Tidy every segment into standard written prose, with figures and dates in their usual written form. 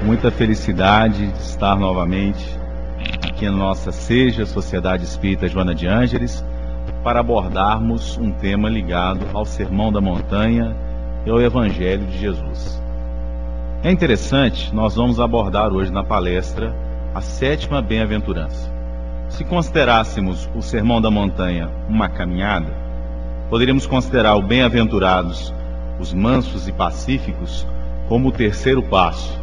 muita felicidade de estar novamente aqui na nossa SEJA, Sociedade Espírita Joana de Ângeles, para abordarmos um tema ligado ao Sermão da Montanha e ao Evangelho de Jesus. É interessante, nós vamos abordar hoje na palestra a 7ª bem-aventurança. Se considerássemos o Sermão da Montanha uma caminhada, poderíamos considerar o bem-aventurados, os mansos e pacíficos, como o 3º passo,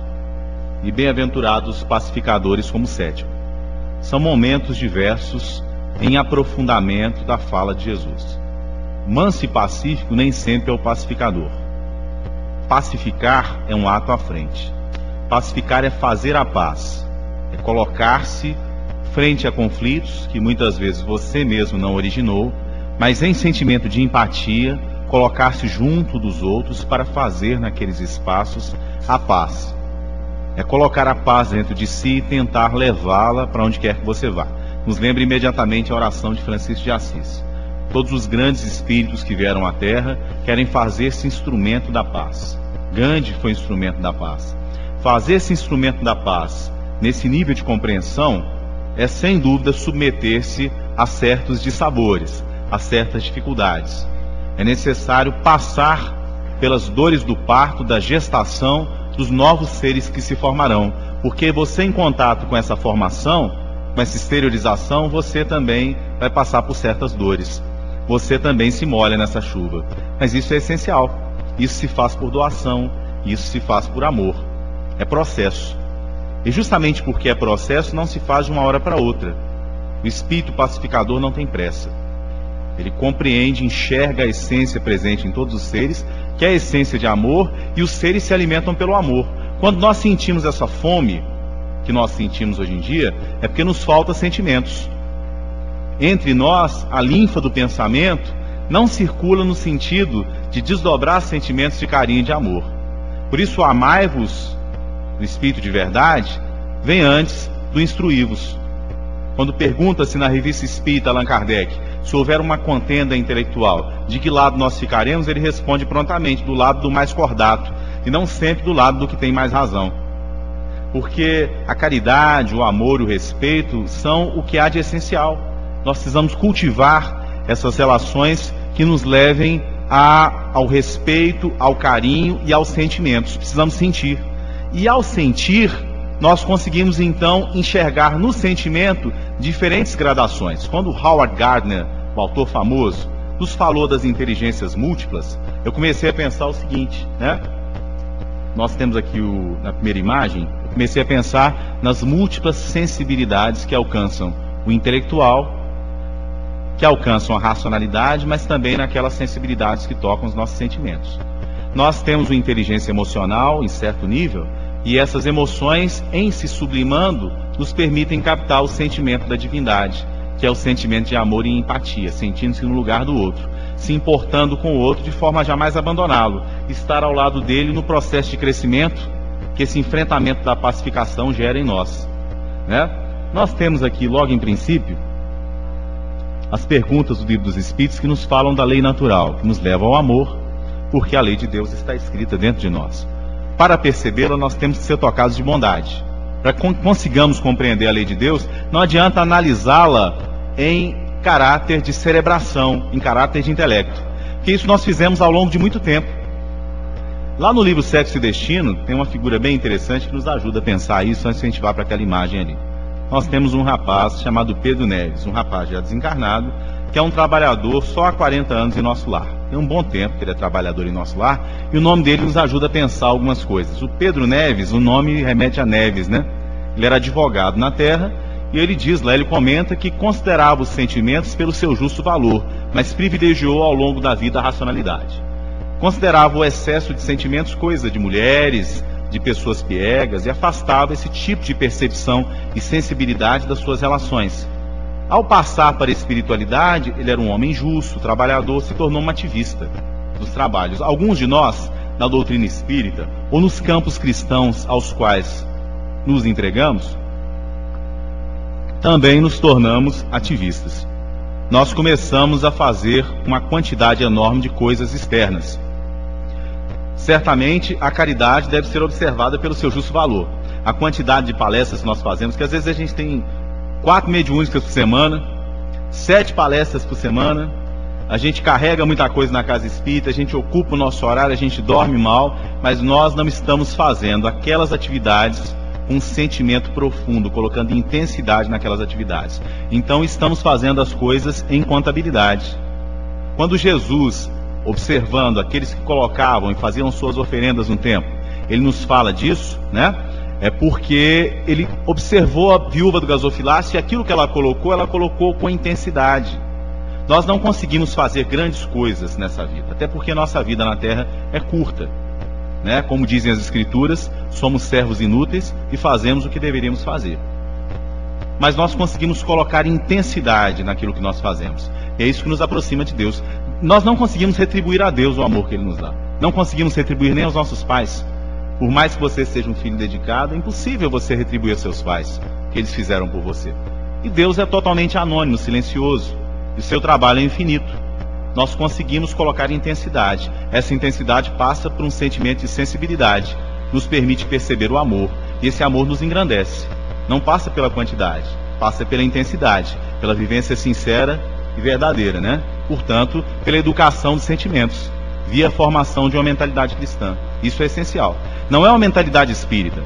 e bem-aventurados pacificadores como o 7º. São momentos diversos em aprofundamento da fala de Jesus. Manso e pacífico nem sempre é o pacificador. Pacificar é um ato à frente. Pacificar é fazer a paz, é colocar-se frente a conflitos que muitas vezes você mesmo não originou, mas em sentimento de empatia, colocar-se junto dos outros para fazer naqueles espaços a paz. É colocar a paz dentro de si e tentar levá-la para onde quer que você vá. Nos lembra imediatamente a oração de Francisco de Assis. Todos os grandes espíritos que vieram à Terra querem fazer-se instrumento da paz. Gandhi foi instrumento da paz. Fazer-se instrumento da paz nesse nível de compreensão é sem dúvida submeter-se a certos dissabores, a certas dificuldades. É necessário passar pelas dores do parto, da gestação, dos novos seres que se formarão, porque você, em contato com essa formação, com essa exteriorização, você também vai passar por certas dores. Você também se molha nessa chuva. Mas isso é essencial. Isso se faz por doação, isso se faz por amor. É processo. E justamente porque é processo, não se faz de uma hora para outra. O espírito pacificador não tem pressa. Ele compreende, enxerga a essência presente em todos os seres, que é a essência de amor, e os seres se alimentam pelo amor. Quando nós sentimos essa fome que nós sentimos hoje em dia, é porque nos falta sentimentos. Entre nós, a linfa do pensamento não circula no sentido de desdobrar sentimentos de carinho e de amor. Por isso, o amai-vos do Espírito de verdade vem antes do instruí-vos. Quando pergunta-se na Revista Espírita Allan Kardec se houver uma contenda intelectual, de que lado nós ficaremos, ele responde prontamente, do lado do mais cordato, e não sempre do lado do que tem mais razão. Porque a caridade, o amor e o respeito são o que há de essencial. Nós precisamos cultivar essas relações que nos levem ao respeito, ao carinho e aos sentimentos. Precisamos sentir. E ao sentir, nós conseguimos então enxergar no sentimento diferentes gradações. Quando Howard Gardner, o autor famoso, nos falou das inteligências múltiplas, eu comecei a pensar o seguinte, né? Nós temos aqui na primeira imagem, eu comecei a pensar nas múltiplas sensibilidades que alcançam o intelectual, que alcançam a racionalidade, mas também naquelas sensibilidades que tocam os nossos sentimentos. Nós temos uma inteligência emocional em certo nível, e essas emoções, em se sublimando, nos permitem captar o sentimento da divindade, que é o sentimento de amor e empatia, sentindo-se no lugar do outro, se importando com o outro de forma a jamais abandoná-lo, estar ao lado dele no processo de crescimento que esse enfrentamento da pacificação gera em nós, né? Nós temos aqui, logo em princípio, as perguntas do Livro dos Espíritos que nos falam da lei natural, que nos leva ao amor, porque a lei de Deus está escrita dentro de nós. Para percebê-la, nós temos que ser tocados de bondade. Para que consigamos compreender a lei de Deus, não adianta analisá-la em caráter de cerebração, em caráter de intelecto. Porque isso nós fizemos ao longo de muito tempo. Lá no livro Sexo e Destino, tem uma figura bem interessante que nos ajuda a pensar isso antes de a gente vá para aquela imagem ali. Nós temos um rapaz chamado Pedro Neves, um rapaz já desencarnado, que é um trabalhador só há 40 anos em nosso lar. Tem um bom tempo que ele é trabalhador em nosso lar, e o nome dele nos ajuda a pensar algumas coisas. O Pedro Neves, o nome remete a Neves, né? Ele era advogado na Terra, e ele diz lá, ele comenta que considerava os sentimentos pelo seu justo valor, mas privilegiou ao longo da vida a racionalidade. Considerava o excesso de sentimentos coisa de mulheres, de pessoas piegas, e afastava esse tipo de percepção e sensibilidade das suas relações. Ao passar para a espiritualidade, ele era um homem justo, trabalhador, se tornou um ativista dos trabalhos. Alguns de nós, na doutrina espírita, ou nos campos cristãos aos quais nos entregamos, também nos tornamos ativistas. Nós começamos a fazer uma quantidade enorme de coisas externas. Certamente, a caridade deve ser observada pelo seu justo valor, a quantidade de palestras que nós fazemos, que às vezes a gente tem 4 mediúnicas por semana, 7 palestras por semana, a gente carrega muita coisa na casa espírita, a gente ocupa o nosso horário, a gente dorme mal, mas nós não estamos fazendo aquelas atividades com um sentimento profundo, colocando intensidade naquelas atividades. Então estamos fazendo as coisas em contabilidade. Quando Jesus, observando aqueles que colocavam e faziam suas oferendas no templo, ele nos fala disso, né? É porque ele observou a viúva do gasofilácio e aquilo que ela colocou com intensidade. Nós não conseguimos fazer grandes coisas nessa vida, até porque nossa vida na Terra é curta, né? Como dizem as Escrituras, somos servos inúteis e fazemos o que deveríamos fazer. Mas nós conseguimos colocar intensidade naquilo que nós fazemos. E é isso que nos aproxima de Deus. Nós não conseguimos retribuir a Deus o amor que Ele nos dá. Não conseguimos retribuir nem aos nossos pais. Por mais que você seja um filho dedicado, é impossível você retribuir aos seus pais o que eles fizeram por você. E Deus é totalmente anônimo, silencioso. E o seu trabalho é infinito. Nós conseguimos colocar intensidade. Essa intensidade passa por um sentimento de sensibilidade. Nos permite perceber o amor. E esse amor nos engrandece. Não passa pela quantidade, passa pela intensidade, pela vivência sincera e verdadeira, né? Portanto, pela educação dos sentimentos, via a formação de uma mentalidade cristã. Isso é essencial. Não é uma mentalidade espírita,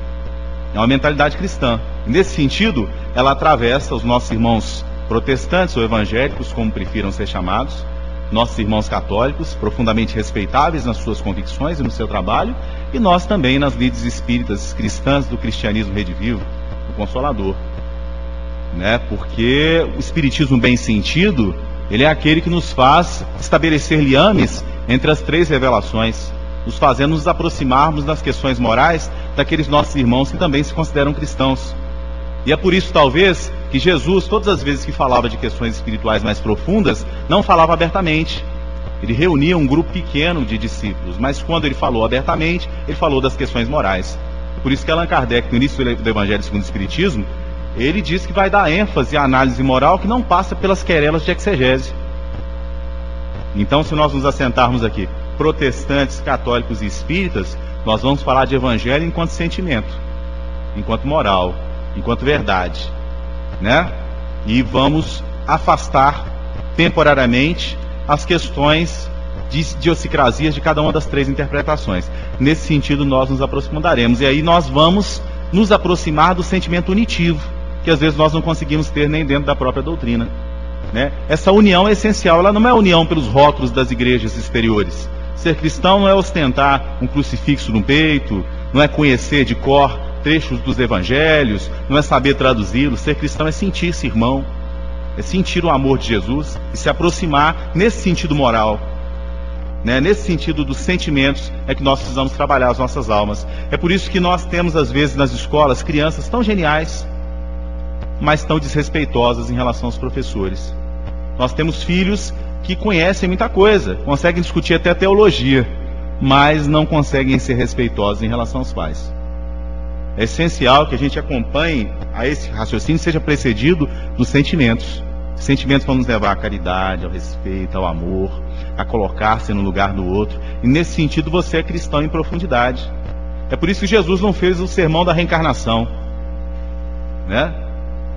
é uma mentalidade cristã. E nesse sentido, ela atravessa os nossos irmãos protestantes ou evangélicos, como prefiram ser chamados, nossos irmãos católicos, profundamente respeitáveis nas suas convicções e no seu trabalho, e nós também nas lides espíritas cristãs do cristianismo redivivo, do Consolador, né? Porque o espiritismo bem sentido, ele é aquele que nos faz estabelecer liames entre as 3 revelações, nos fazendo nos aproximarmos das questões morais daqueles nossos irmãos que também se consideram cristãos. E é por isso, talvez, que Jesus, todas as vezes que falava de questões espirituais mais profundas, não falava abertamente. Ele reunia um grupo pequeno de discípulos, mas quando ele falou abertamente, ele falou das questões morais. Por isso que Allan Kardec, no início do Evangelho segundo o Espiritismo, ele diz que vai dar ênfase à análise moral que não passa pelas querelas de exegese. Então, se nós nos assentarmos aqui, protestantes, católicos e espíritas, nós vamos falar de Evangelho enquanto sentimento, enquanto moral, enquanto verdade, né? E vamos afastar temporariamente as questões de idiosincrasias de cada uma das 3 interpretações. Nesse sentido, nós nos aproximaremos, e aí nós vamos nos aproximar do sentimento unitivo, que às vezes nós não conseguimos ter nem dentro da própria doutrina, né? Essa união é essencial, ela não é união pelos rótulos das igrejas exteriores. Ser cristão não é ostentar um crucifixo no peito, não é conhecer de cor trechos dos evangelhos, não é saber traduzi-los. Ser cristão é sentir-se irmão, é sentir o amor de Jesus e se aproximar nesse sentido moral, né? Nesse sentido dos sentimentos é que nós precisamos trabalhar as nossas almas. É por isso que nós temos às vezes nas escolas crianças tão geniais, mas tão desrespeitosas em relação aos professores. Nós temos filhos que conhecem muita coisa, conseguem discutir até teologia, mas não conseguem ser respeitosos em relação aos pais. É essencial que a gente acompanhe a esse raciocínio, seja precedido dos sentimentos. Sentimentos vão nos levar à caridade, ao respeito, ao amor, a colocar-se no lugar do outro. E nesse sentido você é cristão em profundidade. É por isso que Jesus não fez o sermão da reencarnação, né?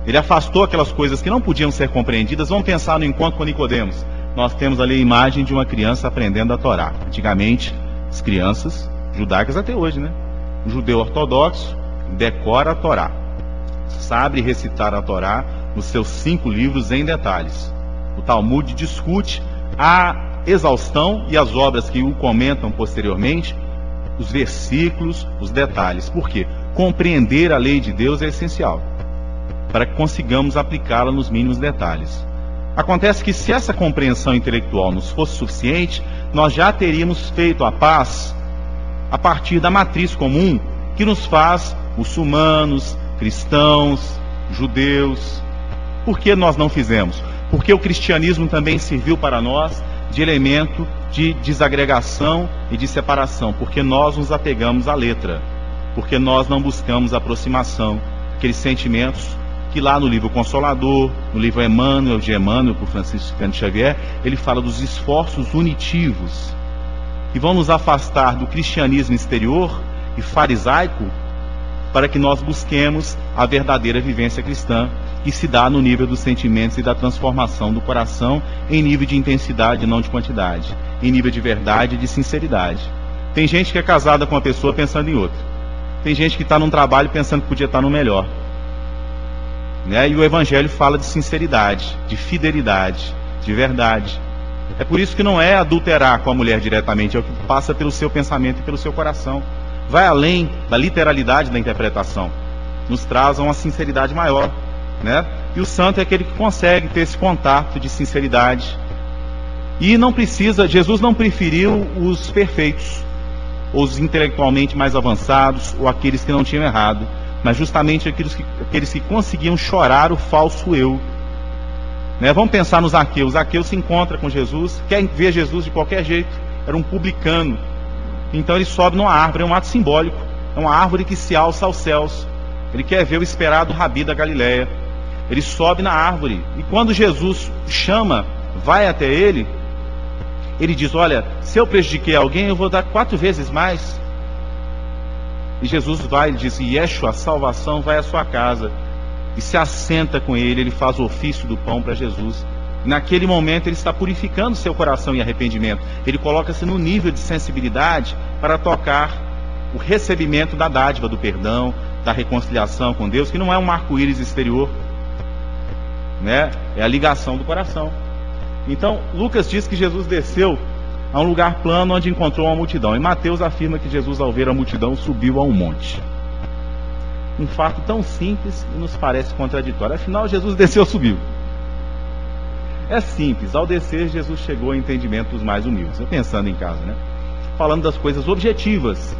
Ele afastou aquelas coisas que não podiam ser compreendidas. Vamos pensar no encontro com Nicodemos. Nós temos ali a imagem de uma criança aprendendo a Torá. Antigamente, as crianças judaicas até hoje, né? O judeu ortodoxo decora a Torá, sabe recitar a Torá nos seus 5 livros em detalhes. O Talmud discute a exaustão e as obras que o comentam posteriormente, os versículos, os detalhes. Por quê? Compreender a lei de Deus é essencial para que consigamos aplicá-la nos mínimos detalhes. Acontece que se essa compreensão intelectual nos fosse suficiente, nós já teríamos feito a paz a partir da matriz comum que nos faz muçulmanos, cristãos, judeus. Por que nós não fizemos? Porque o cristianismo também serviu para nós de elemento de desagregação e de separação, porque nós nos apegamos à letra, porque nós não buscamos aproximação, aqueles sentimentos que lá no livro Consolador, no livro Emmanuel, de Emmanuel, por Francisco Cândido Xavier, ele fala dos esforços unitivos, que vão nos afastar do cristianismo exterior e farisaico, para que nós busquemos a verdadeira vivência cristã, que se dá no nível dos sentimentos e da transformação do coração, em nível de intensidade e não de quantidade, em nível de verdade e de sinceridade. Tem gente que é casada com uma pessoa pensando em outra. Tem gente que está num trabalho pensando que podia estar no melhor. E o Evangelho fala de sinceridade, de fidelidade, de verdade. É por isso que não é adulterar com a mulher diretamente, é o que passa pelo seu pensamento e pelo seu coração. Vai além da literalidade da interpretação. Nos traz uma sinceridade maior. E o santo é aquele que consegue ter esse contato de sinceridade. E não precisa, Jesus não preferiu os perfeitos, os intelectualmente mais avançados, ou aqueles que não tinham errado, mas justamente aqueles que conseguiam chorar o falso eu. Vamos pensar no Zaqueu. Zaqueu se encontra com Jesus, quer ver Jesus de qualquer jeito, era um publicano. Então ele sobe numa árvore, é um ato simbólico, é uma árvore que se alça aos céus. Ele quer ver o esperado Rabi da Galileia. Ele sobe na árvore, e quando Jesus chama, vai até ele, ele diz: olha, se eu prejudiquei alguém, eu vou dar 4 vezes mais. E Jesus vai, ele diz: Yeshua, a salvação vai à sua casa. E se assenta com ele, ele faz o ofício do pão para Jesus. Naquele momento ele está purificando seu coração em arrependimento. Ele coloca-se no nível de sensibilidade para tocar o recebimento da dádiva do perdão, da reconciliação com Deus, que não é um arco-íris exterior, é a ligação do coração. Então Lucas diz que Jesus desceu a um lugar plano onde encontrou uma multidão, e Mateus afirma que Jesus, ao ver a multidão, subiu a um monte. Um fato tão simples e nos parece contraditório. Afinal, Jesus desceu ou subiu? É simples. Ao descer, Jesus chegou ao entendimento dos mais humildes. Eu pensando em casa, falando das coisas objetivas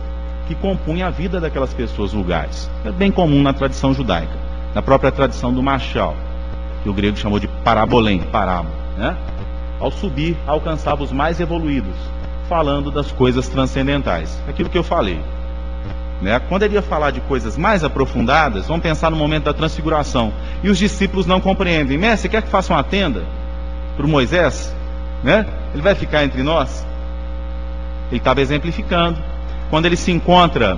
que compunham a vida daquelas pessoas vulgares. É bem comum na tradição judaica, na própria tradição do Machal, que o grego chamou de parabolém, parábola. Ao subir, alcançava os mais evoluídos, falando das coisas transcendentais. Aquilo que eu falei. Quando ele ia falar de coisas mais aprofundadas, vamos pensar no momento da transfiguração. E os discípulos não compreendem. Mestre, quer que faça uma tenda para o Moisés? Ele vai ficar entre nós? Ele estava exemplificando. Quando ele se encontra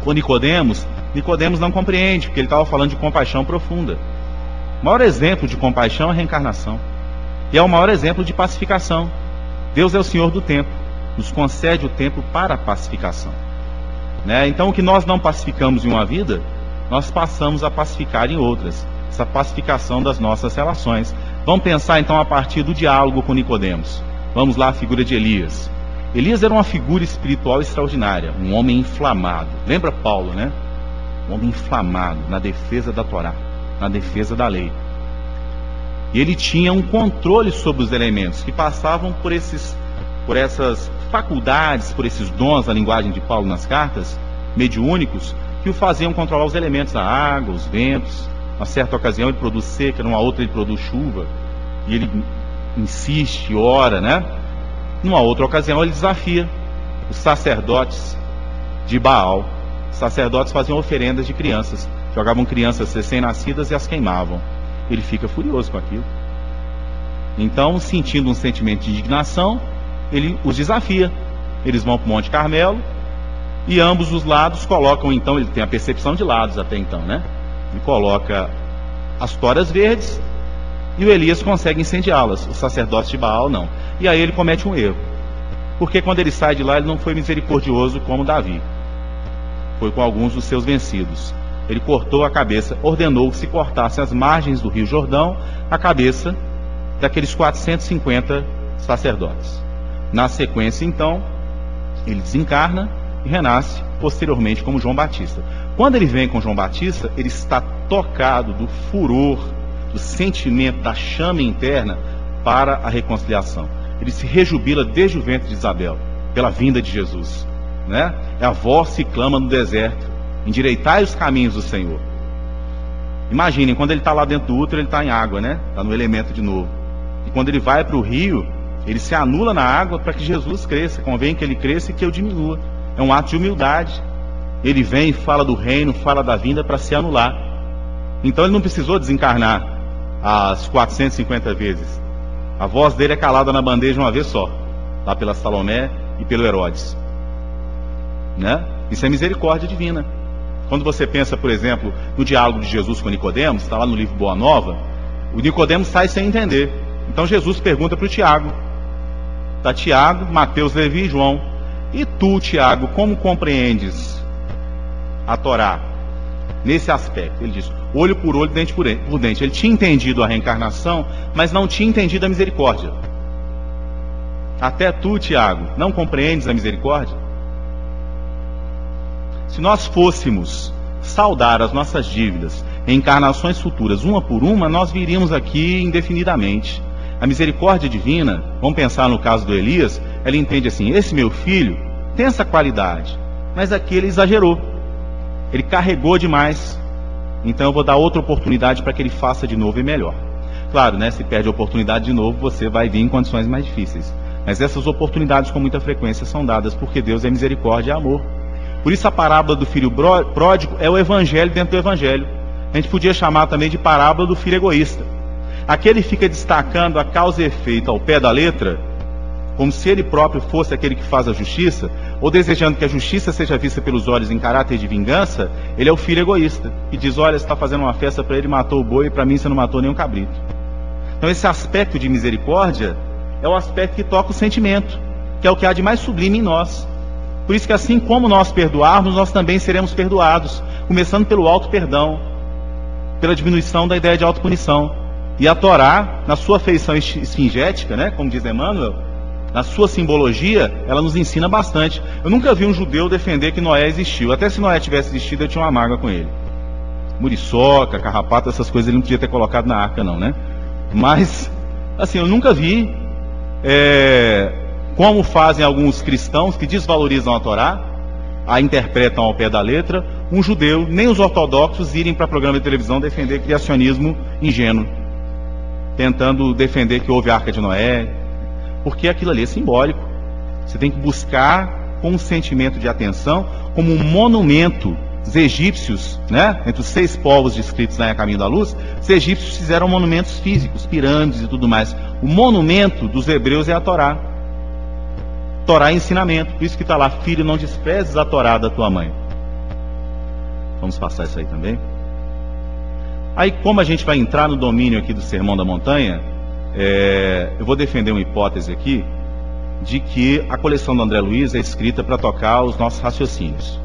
com Nicodemos, Nicodemos não compreende, porque ele estava falando de compaixão profunda. O maior exemplo de compaixão é a reencarnação. E é o maior exemplo de pacificação. Deus é o Senhor do tempo, nos concede o tempo para a pacificação. Então o que nós não pacificamos em uma vida, nós passamos a pacificar em outras. Essa pacificação das nossas relações. Vamos pensar então a partir do diálogo com Nicodemos. Vamos lá, a figura de Elias. Elias era uma figura espiritual extraordinária, um homem inflamado. Lembra Paulo, Um homem inflamado na defesa da Torá, na defesa da lei. E ele tinha um controle sobre os elementos que passavam por essas faculdades, por esses dons da linguagem de Paulo nas cartas, mediúnicos, que o faziam controlar os elementos, a água, os ventos. Uma certa ocasião ele produz seca, numa outra ele produz chuva, e ele insiste, ora, Numa outra ocasião ele desafia os sacerdotes de Baal. Os sacerdotes faziam oferendas de crianças, jogavam crianças recém-nascidas e as queimavam. Ele fica furioso com aquilo. Então, sentindo um sentimento de indignação, ele os desafia. Eles vão para o Monte Carmelo, e ambos os lados colocam, então, ele tem a percepção de lados até então, Ele coloca as toras verdes, e o Elias consegue incendiá-las. Os sacerdotes de Baal não. E aí ele comete um erro, porque quando ele sai de lá, ele não foi misericordioso como Davi. Foi com alguns dos seus vencidos. Ele cortou a cabeça, ordenou que se cortasse às margens do Rio Jordão a cabeça daqueles 450 sacerdotes. Na sequência, então, ele desencarna e renasce posteriormente como João Batista. Quando ele vem com João Batista, ele está tocado do furor, do sentimento, da chama interna para a reconciliação. Ele se rejubila desde o ventre de Isabel, pela vinda de Jesus. É a voz que clama no deserto: endireitai os caminhos do Senhor. Imaginem, quando ele está lá dentro do útero, ele está em água, está no elemento de novo. E quando ele vai para o rio, ele se anula na água para que Jesus cresça. Convém que ele cresça e que eu diminua. É um ato de humildade. Ele vem e fala do reino, fala da vinda para se anular. Então ele não precisou desencarnar as 450 vezes. A voz dele é calada na bandeja uma vez só, lá pela Salomé e pelo Herodes. Isso é misericórdia divina. Quando você pensa, por exemplo, no diálogo de Jesus com Nicodemos, está lá no livro Boa Nova, o Nicodemos sai sem entender. Então Jesus pergunta para o Tiago. Está Tiago, Mateus, Levi e João. E tu, Tiago, como compreendes a Torá nesse aspecto? Ele diz, olho por olho, dente por dente. Ele tinha entendido a reencarnação, mas não tinha entendido a misericórdia. Até tu, Tiago, não compreendes a misericórdia? Se nós fôssemos saldar as nossas dívidas em encarnações futuras, uma por uma, nós viríamos aqui indefinidamente. A misericórdia divina, vamos pensar no caso do Elias, ela entende assim, esse meu filho tem essa qualidade, mas aqui ele exagerou, ele carregou demais, então eu vou dar outra oportunidade para que ele faça de novo e melhor. Claro, né, se perde a oportunidade de novo, você vai vir em condições mais difíceis, mas essas oportunidades com muita frequência são dadas porque Deus é misericórdia e amor. Por isso a parábola do filho pródigo é o evangelho dentro do evangelho. A gente podia chamar também de parábola do filho egoísta. Aqui ele fica destacando a causa e efeito ao pé da letra, como se ele próprio fosse aquele que faz a justiça, ou desejando que a justiça seja vista pelos olhos em caráter de vingança. Ele é o filho egoísta, que diz, olha, você está fazendo uma festa para ele, matou o boi, e para mim você não matou nenhum cabrito. Então esse aspecto de misericórdia é o aspecto que toca o sentimento, que é o que há de mais sublime em nós. Por isso que assim como nós perdoarmos, nós também seremos perdoados, começando pelo auto-perdão, pela diminuição da ideia de autopunição. E a Torá, na sua feição esfingética, né, como diz Emmanuel, na sua simbologia, ela nos ensina bastante. Eu nunca vi um judeu defender que Noé existiu. Até se Noé tivesse existido, eu tinha uma mágoa com ele. Muriçoca, carrapato, essas coisas ele não podia ter colocado na arca não, né? Mas, assim, eu nunca vi... como fazem alguns cristãos que desvalorizam a Torá, a interpretam ao pé da letra, um judeu, nem os ortodoxos, irem para programa de televisão defender criacionismo ingênuo, tentando defender que houve a Arca de Noé, porque aquilo ali é simbólico. Você tem que buscar com um sentimento de atenção, como um monumento. Os egípcios, né, entre os 6 povos descritos lá em A Caminho da Luz, os egípcios fizeram monumentos físicos, pirâmides e tudo mais. O monumento dos hebreus é a Torá. Torá é ensinamento, por isso que está lá, filho, não desprezes a Torá da tua mãe. Vamos passar isso aí também. Aí, como a gente vai entrar no domínio aqui do Sermão da Montanha, eu vou defender uma hipótese aqui, de que a coleção do André Luiz é escrita para tocar os nossos raciocínios,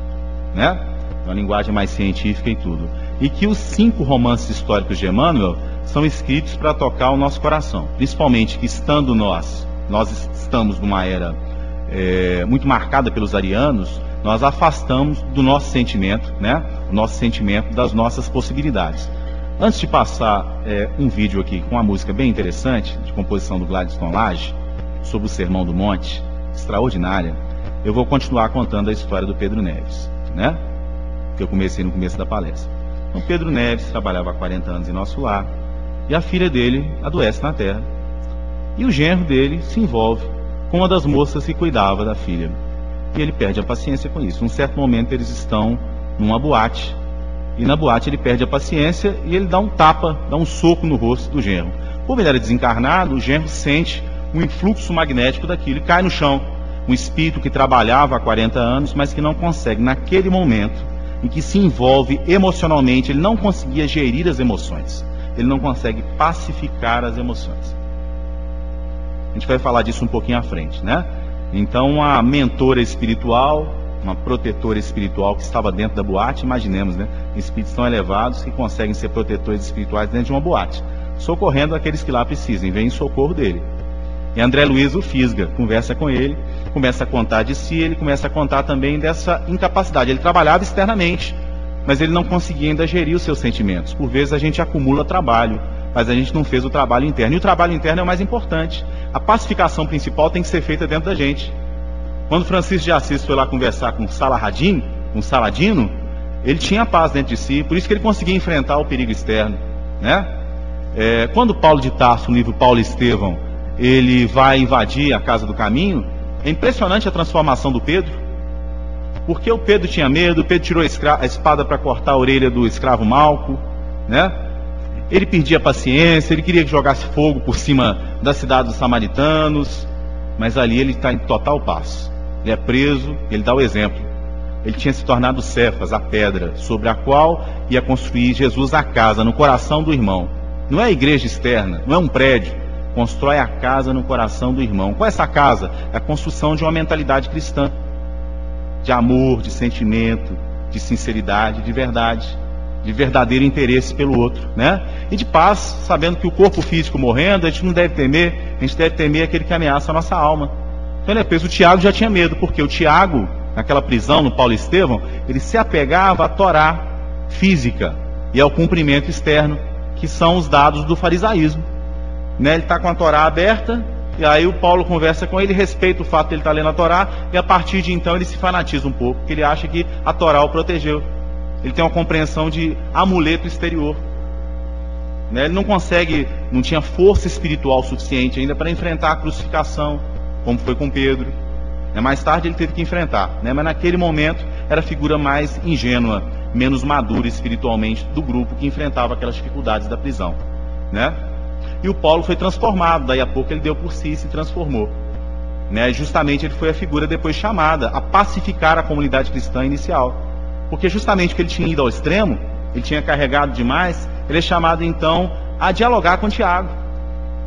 né? Uma linguagem mais científica e tudo. E que os 5 romances históricos de Emmanuel são escritos para tocar o nosso coração. Principalmente que estando nós estamos numa era muito marcada pelos arianos, nós afastamos do nosso sentimento, né? O nosso sentimento das nossas possibilidades. Antes de passar um vídeo aqui com uma música bem interessante, de composição do Gladstone Lage, sobre o Sermão do Monte, extraordinária, eu vou continuar contando a história do Pedro Neves, né? Que eu comecei no começo da palestra. Então, Pedro Neves trabalhava há 40 anos em nosso lar, e a filha dele adoece na terra. E o genro dele se envolve com uma das moças que cuidava da filha. E ele perde a paciência com isso. Num certo momento eles estão numa boate, e na boate ele perde a paciência e ele dá um tapa, dá um soco no rosto do genro. Como ele era desencarnado, o genro sente um influxo magnético daquilo e cai no chão. Um espírito que trabalhava há 40 anos, mas que não consegue, naquele momento em que se envolve emocionalmente, ele não conseguia gerir as emoções. Ele não consegue pacificar as emoções. A gente vai falar disso um pouquinho à frente, né? Então, a mentora espiritual, uma protetora espiritual que estava dentro da boate, imaginemos, né? Espíritos tão elevados que conseguem ser protetores espirituais dentro de uma boate, socorrendo aqueles que lá precisem, vem em socorro dele. E André Luiz o fisga, conversa com ele, começa a contar de si, ele começa a contar também dessa incapacidade. Ele trabalhava externamente, mas ele não conseguia ainda gerir os seus sentimentos. Por vezes a gente acumula trabalho, mas a gente não fez o trabalho interno. E o trabalho interno é o mais importante. A pacificação principal tem que ser feita dentro da gente. Quando Francisco de Assis foi lá conversar com Saladino, ele tinha paz dentro de si, por isso que ele conseguia enfrentar o perigo externo, né? Quando Paulo de Tarso, no livro Paulo e Estevão, ele vai invadir a Casa do Caminho, é impressionante a transformação do Pedro, porque o Pedro tinha medo, o Pedro tirou a espada para cortar a orelha do escravo Malco, né? Ele perdia a paciência, ele queria que jogasse fogo por cima da cidade dos samaritanos, mas ali ele está em total paz. Ele é preso, ele dá o exemplo. ele tinha se tornado Cefas, a pedra, sobre a qual ia construir Jesus a casa, no coração do irmão. Não é a igreja externa, não é um prédio. Constrói a casa no coração do irmão. Qual é essa casa? É a construção de uma mentalidade cristã. De amor, de sentimento, de sinceridade, de verdade. De verdadeiro interesse pelo outro, né? E de paz, sabendo que o corpo físico morrendo, a gente não deve temer, a gente deve temer aquele que ameaça a nossa alma. Então ele é preso. O Tiago já tinha medo, porque o Tiago, naquela prisão, no Paulo Estevão, ele se apegava à Torá física e ao cumprimento externo, que são os dados do farisaísmo. Né? Ele está com a Torá aberta, e aí o Paulo conversa com ele, respeita o fato de ele estar lendo a Torá, e a partir de então ele se fanatiza um pouco, porque ele acha que a Torá o protegeu. Ele tem uma compreensão de amuleto exterior. Né? Ele não consegue, não tinha força espiritual suficiente ainda para enfrentar a crucificação, como foi com Pedro. Mais tarde ele teve que enfrentar, né? Mas naquele momento era a figura mais ingênua, menos madura espiritualmente do grupo que enfrentava aquelas dificuldades da prisão, né? E o Paulo foi transformado, daí a pouco ele deu por si e se transformou, né? Justamente ele foi a figura depois chamada a pacificar a comunidade cristã inicial, porque justamente porque ele tinha ido ao extremo, ele tinha carregado demais, ele é chamado então a dialogar com Tiago,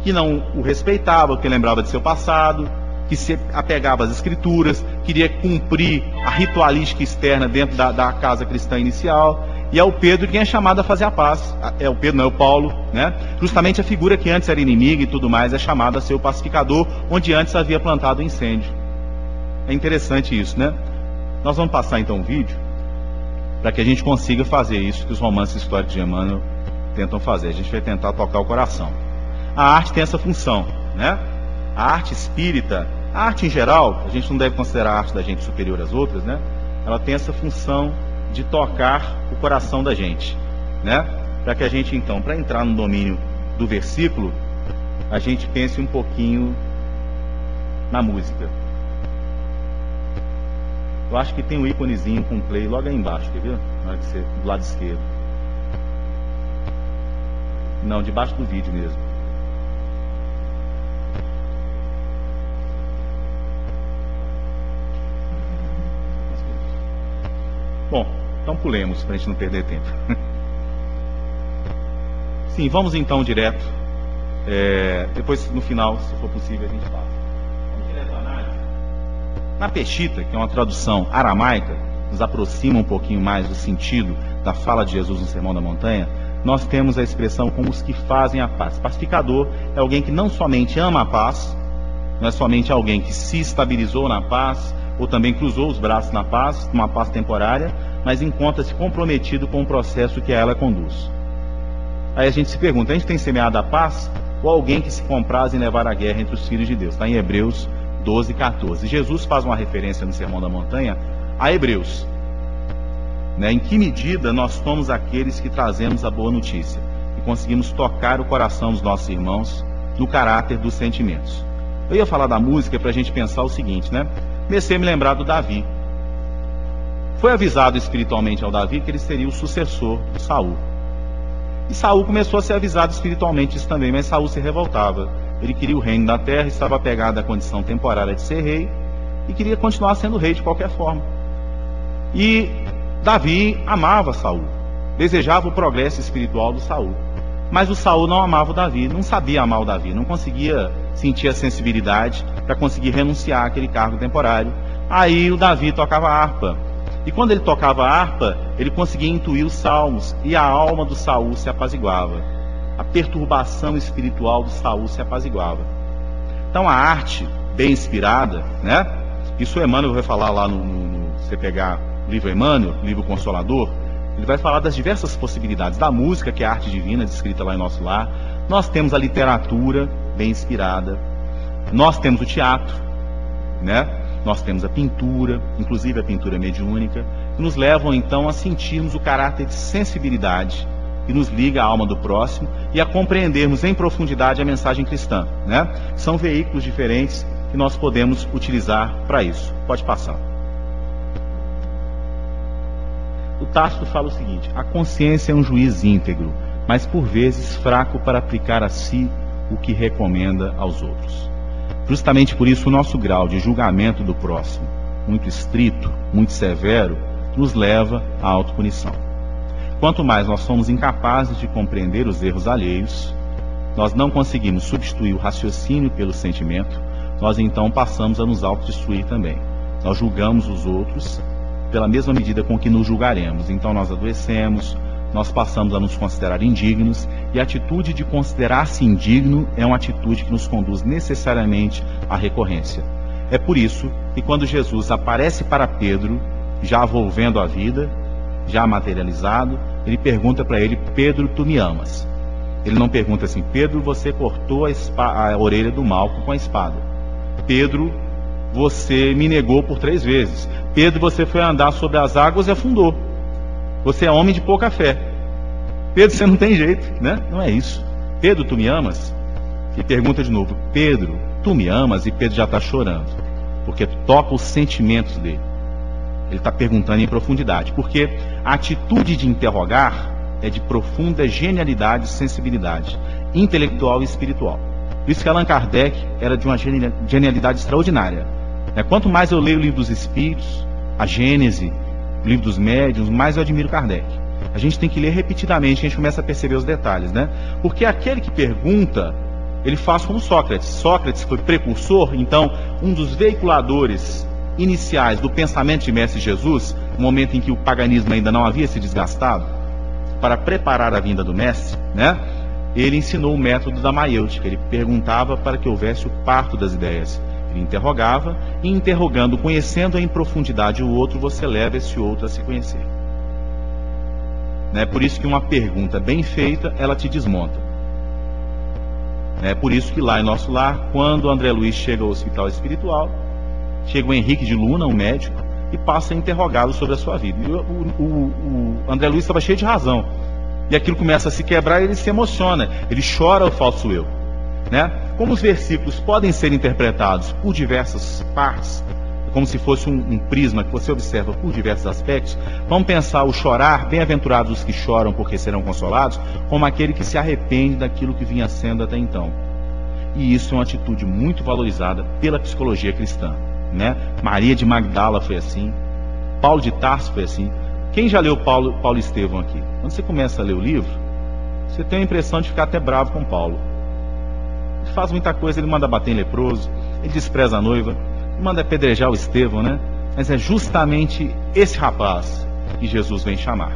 que não o respeitava, que lembrava de seu passado, que se apegava às escrituras, queria cumprir a ritualística externa dentro da casa cristã inicial, e é o Pedro quem é chamado a fazer a paz. É o Pedro, não é o Paulo, né? Justamente a figura que antes era inimiga e tudo mais é chamada a ser o pacificador, onde antes havia plantado o incêndio. É interessante isso, né? Nós vamos passar então um vídeo para que a gente consiga fazer isso que os romances históricos de Emmanuel tentam fazer. A gente vai tentar tocar o coração. A arte tem essa função, né? A arte espírita, a arte em geral, a gente não deve considerar a arte da gente superior às outras, né? Ela tem essa função de tocar o coração da gente, né? Para que a gente então, para entrar no domínio do versículo, a gente pense um pouquinho na música. Eu acho que tem um íconezinho com play logo aí embaixo, quer ver? Na hora que você, do lado esquerdo. Não, debaixo do vídeo mesmo. Bom, então pulemos para a gente não perder tempo. Sim, vamos então direto. Depois, no final, se for possível, a gente passa. Vamos direto à análise. Na Peshita, que é uma tradução aramaica, nos aproxima um pouquinho mais do sentido da fala de Jesus no Sermão da Montanha, nós temos a expressão como os que fazem a paz. Pacificador é alguém que não somente ama a paz, não é somente alguém que se estabilizou na paz, ou também cruzou os braços na paz, numa paz temporária, mas encontra-se comprometido com o processo que a ela conduz. Aí a gente se pergunta, a gente tem semeado a paz ou alguém que se compraz em levar a guerra entre os filhos de Deus? Está em Hebreus 12, 14. Jesus faz uma referência no Sermão da Montanha a Hebreus. Né? Em que medida nós somos aqueles que trazemos a boa notícia e conseguimos tocar o coração dos nossos irmãos no caráter dos sentimentos? Eu ia falar da música para a gente pensar o seguinte, né? Comecei a me lembrar do Davi. Foi avisado espiritualmente ao Davi que ele seria o sucessor de Saul. E Saul começou a ser avisado espiritualmente isso também, mas Saul se revoltava. Ele queria o reino da terra, estava apegado à condição temporária de ser rei e queria continuar sendo rei de qualquer forma. E Davi amava Saul, desejava o progresso espiritual do Saul. Mas o Saul não amava o Davi, não sabia amar o Davi, não conseguia sentir a sensibilidade para conseguir renunciar àquele cargo temporário. Aí o Davi tocava harpa. E quando ele tocava a harpa, ele conseguia intuir os salmos, e a alma do Saul se apaziguava. A perturbação espiritual do Saul se apaziguava. Então a arte bem inspirada, né? Isso o Emmanuel vai falar lá você pegar o livro Emmanuel, o livro Consolador, ele vai falar das diversas possibilidades da música, que é a arte divina, descrita lá em Nosso Lar. Nós temos a literatura bem inspirada, nós temos o teatro, né? Nós temos a pintura, inclusive a pintura mediúnica, que nos levam então a sentirmos o caráter de sensibilidade que nos liga à alma do próximo e a compreendermos em profundidade a mensagem cristã, né? São veículos diferentes que nós podemos utilizar para isso. Pode passar. O Tácito fala o seguinte: a consciência é um juiz íntegro, mas por vezes fraco para aplicar a si o que recomenda aos outros. Justamente por isso o nosso grau de julgamento do próximo muito estrito, muito severo, nos leva à autopunição. Quanto mais nós somos incapazes de compreender os erros alheios, nós não conseguimos substituir o raciocínio pelo sentimento, nós então passamos a nos autodestruir também. Nós julgamos os outros pela mesma medida com que nos julgaremos. Então nós adoecemos, nós passamos a nos considerar indignos, e a atitude de considerar-se indigno é uma atitude que nos conduz necessariamente à recorrência. É por isso que quando Jesus aparece para Pedro, já volvendo a vida, já materializado, ele pergunta para ele: Pedro, tu me amas? Ele não pergunta assim: Pedro, você cortou a orelha do Malco com a espada. Pedro, você me negou por 3 vezes. Pedro, você foi andar sobre as águas e afundou. Você é homem de pouca fé. Pedro, você não tem jeito, né? Não é isso. Pedro, tu me amas? E pergunta de novo: Pedro, tu me amas? E Pedro já está chorando, porque toca os sentimentos dele. Ele está perguntando em profundidade, porque a atitude de interrogar é de profunda genialidade e sensibilidade intelectual e espiritual. Por isso que Allan Kardec era de uma genialidade extraordinária. Quanto mais eu leio o Livro dos Espíritos, a Gênese, o Livro dos Médiuns, mais eu admiro Kardec. A gente tem que ler repetidamente, que a gente começa a perceber os detalhes, né? Porque aquele que pergunta, ele faz como Sócrates. Sócrates foi precursor, então, um dos veiculadores iniciais do pensamento de Mestre Jesus, no momento em que o paganismo ainda não havia se desgastado, para preparar a vinda do Mestre, né? Ele ensinou o método da maiêutica. Ele perguntava para que houvesse o parto das ideias. Ele interrogava, e interrogando, conhecendo em profundidade o outro, você leva esse outro a se conhecer. Por isso que uma pergunta bem feita, ela te desmonta. É por isso que lá em Nosso Lar, quando o André Luiz chega ao hospital espiritual, chega o Henrique de Luna, um médico, e passa a interrogá-lo sobre a sua vida. E o André Luiz estava cheio de razão. E aquilo começa a se quebrar e ele se emociona. Ele chora o falso eu. Como os versículos podem ser interpretados por diversas partes, como se fosse um prisma que você observa por diversos aspectos, vamos pensar o chorar, bem-aventurados os que choram porque serão consolados, como aquele que se arrepende daquilo que vinha sendo até então. E isso é uma atitude muito valorizada pela psicologia cristã. Maria de Magdala foi assim, Paulo de Tarso foi assim. Quem já leu Paulo Estevão aqui? Quando você começa a ler o livro, você tem a impressão de ficar até bravo com Paulo. Ele faz muita coisa, ele manda bater em leproso, ele despreza a noiva, ele manda apedrejar o Estevão, Mas é justamente esse rapaz que Jesus vem chamar.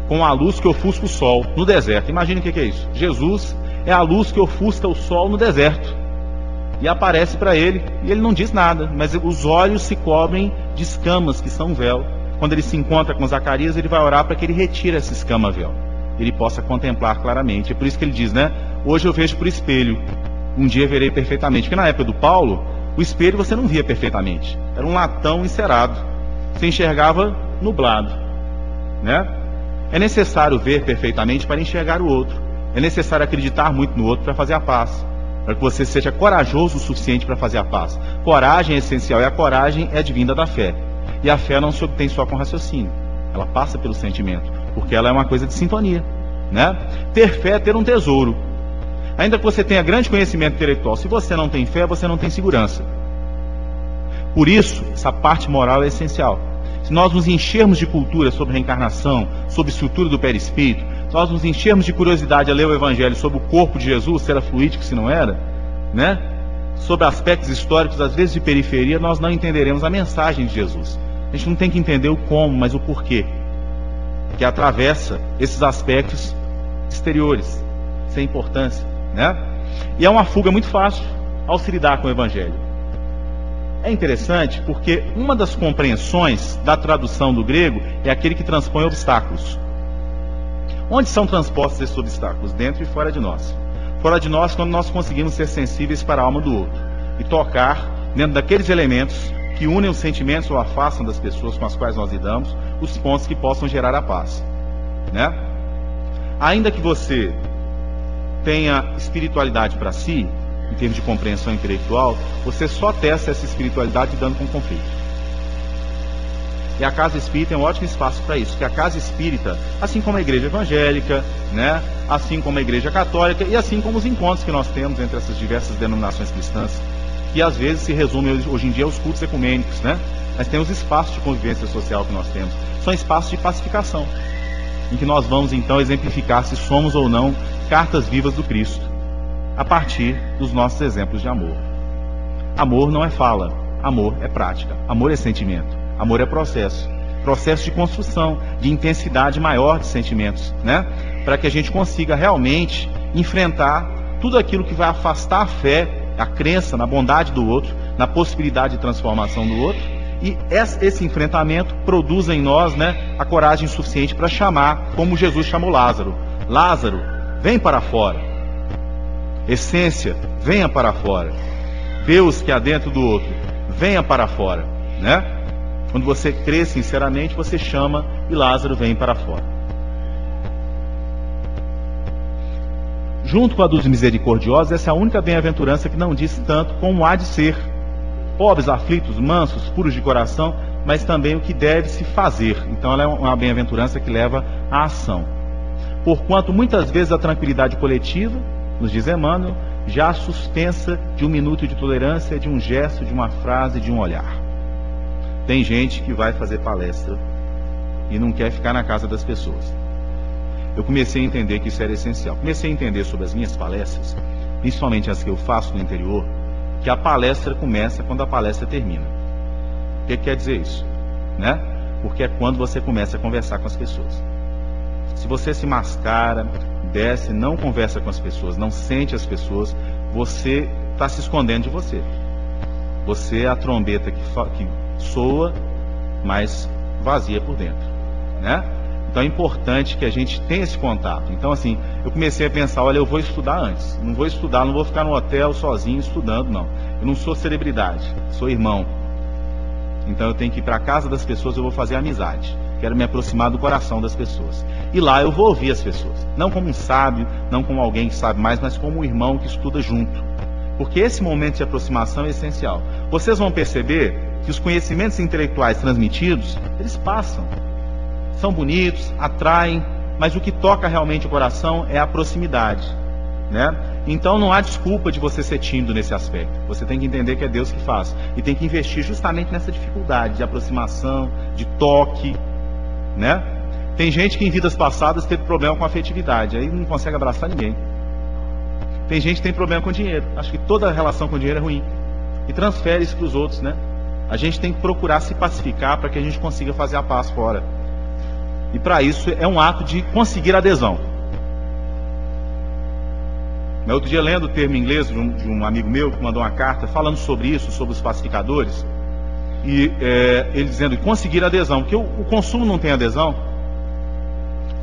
Com a luz que ofusca o sol no deserto. Imagine o que é isso. Jesus é a luz que ofusca o sol no deserto. E aparece para ele, e ele não diz nada, mas os olhos se cobrem de escamas, que são um véu. Quando ele se encontra com Zacarias, ele vai orar para que ele retire essa escama véu, ele possa contemplar claramente. É por isso que ele diz, hoje eu vejo por espelho, um dia verei perfeitamente. Porque na época do Paulo, o espelho você não via perfeitamente, era um latão encerado, você enxergava nublado, É necessário ver perfeitamente para enxergar o outro, é necessário acreditar muito no outro para fazer a paz, para que você seja corajoso o suficiente para fazer a paz. Coragem é essencial, e a coragem é advinda da fé. E a fé não se obtém só com raciocínio, ela passa pelo sentimento, porque ela é uma coisa de sintonia. Ter fé é ter um tesouro. Ainda que você tenha grande conhecimento intelectual, se você não tem fé, você não tem segurança. Por isso, essa parte moral é essencial. Se nós nos enchermos de cultura sobre reencarnação, sobre estrutura do perispírito, se nós nos enchermos de curiosidade a ler o Evangelho sobre o corpo de Jesus, se era fluídico, se não era, sobre aspectos históricos, às vezes de periferia, nós não entenderemos a mensagem de Jesus. A gente não tem que entender o como, mas o porquê, que atravessa esses aspectos exteriores, sem importância, E é uma fuga muito fácil ao se lidar com o Evangelho. É interessante porque uma das compreensões da tradução do grego é aquele que transpõe obstáculos. Onde são transpostos esses obstáculos? Dentro e fora de nós. Fora de nós, quando nós conseguimos ser sensíveis para a alma do outro e tocar dentro daqueles elementos que unem os sentimentos ou afastam das pessoas com as quais nós lidamos, os pontos que possam gerar a paz. Ainda que você tenha espiritualidade para si, em termos de compreensão intelectual, você só testa essa espiritualidade lidando com conflito. E a casa espírita é um ótimo espaço para isso, porque a casa espírita, assim como a igreja evangélica, assim como a igreja católica, e assim como os encontros que nós temos entre essas diversas denominações cristãs, que às vezes se resumem hoje em dia aos cultos ecumênicos, Mas tem os espaços de convivência social que nós temos. São espaços de pacificação, em que nós vamos então exemplificar se somos ou não cartas vivas do Cristo, a partir dos nossos exemplos de amor. Amor não é fala, amor é prática, amor é sentimento, amor é processo de construção, de intensidade maior de sentimentos, né? Para que a gente consiga realmente enfrentar tudo aquilo que vai afastar a fé, a crença na bondade do outro, na possibilidade de transformação do outro, e esse enfrentamento produz em nós, né, a coragem suficiente para chamar, como Jesus chamou Lázaro: Lázaro, vem para fora. Essência, venha para fora. Deus que há dentro do outro, venha para fora, né? Quando você crê sinceramente, você chama e Lázaro vem para fora. Junto com a dos misericordiosos, essa é a única bem-aventurança que não diz tanto como há de ser. Pobres, aflitos, mansos, puros de coração, mas também o que deve se fazer. Então ela é uma bem-aventurança que leva à ação. Porquanto muitas vezes a tranquilidade coletiva, nos diz Emmanuel, já suspensa de um minuto de tolerância, de um gesto, de uma frase, de um olhar. Tem gente que vai fazer palestra e não quer ficar na casa das pessoas. Eu comecei a entender que isso era essencial. Comecei a entender sobre as minhas palestras, principalmente as que eu faço no interior, que a palestra começa quando a palestra termina. O que quer dizer isso? Né? Porque é quando você começa a conversar com as pessoas. Se você se mascara, desce, não conversa com as pessoas, não sente as pessoas, você está se escondendo de você. Você é a trombeta que soa, mas vazia por dentro, né? Então é importante que a gente tenha esse contato. Então, assim, eu comecei a pensar, olha, eu vou estudar antes. Não vou estudar, não vou ficar no hotel sozinho estudando, não. Eu não sou celebridade, sou irmão. Então eu tenho que ir para a casa das pessoas, eu vou fazer amizade. Quero me aproximar do coração das pessoas. E lá eu vou ouvir as pessoas. Não como um sábio, não como alguém que sabe mais, mas como um irmão que estuda junto. Porque esse momento de aproximação é essencial. Vocês vão perceber que os conhecimentos intelectuais transmitidos, eles passam. São bonitos, atraem, mas o que toca realmente o coração é a proximidade, né? Então não há desculpa de você ser tímido nesse aspecto. Você tem que entender que é Deus que faz. E tem que investir justamente nessa dificuldade de aproximação, de toque, né? Tem gente que em vidas passadas teve problema com a afetividade, aí não consegue abraçar ninguém. Tem gente que tem problema com dinheiro. Acho que toda relação com dinheiro é ruim. E transfere isso para os outros, né? A gente tem que procurar se pacificar para que a gente consiga fazer a paz fora. E para isso é um ato de conseguir adesão. No outro dia, lendo o termo em inglês de um amigo meu que mandou uma carta falando sobre isso, sobre os pacificadores, e ele dizendo conseguir adesão, porque o consumo não tem adesão,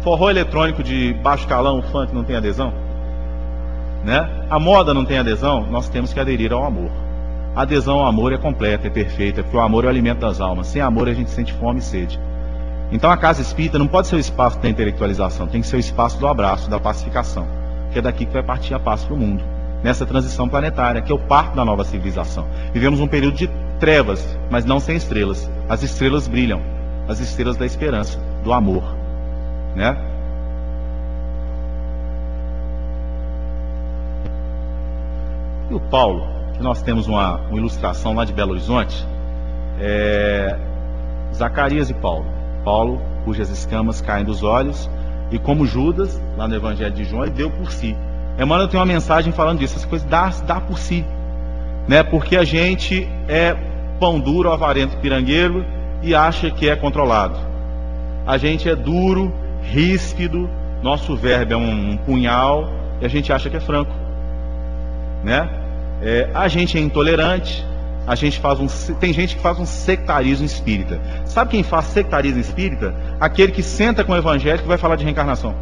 forró eletrônico de baixo calão, o funk não tem adesão, né? A moda não tem adesão, nós temos que aderir ao amor. A adesão ao amor é completa, é perfeita, porque o amor é o alimento das almas. Sem amor a gente sente fome e sede. Então a casa espírita não pode ser o espaço da intelectualização, tem que ser o espaço do abraço, da pacificação, que é daqui que vai partir a paz para o mundo, nessa transição planetária, que é o parto da nova civilização. Vivemos um período de trevas, mas não sem estrelas. As estrelas brilham, as estrelas da esperança, do amor, né? E o Paulo, que nós temos uma ilustração lá de Belo Horizonte, Zacarias e Paulo. Paulo, cujas escamas caem dos olhos, e como Judas, lá no Evangelho de João, ele deu por si. Emmanuel tem uma mensagem falando disso, essa coisa dá por si, né? Porque a gente é pão duro, avarento, pirangueiro e acha que é controlado. A gente é duro, ríspido, nosso verbo é um punhal e a gente acha que é franco, né? A gente é intolerante, a gente tem gente que faz um sectarismo espírita. Sabe quem faz sectarismo espírita? Aquele que senta com o evangélico e vai falar de reencarnação.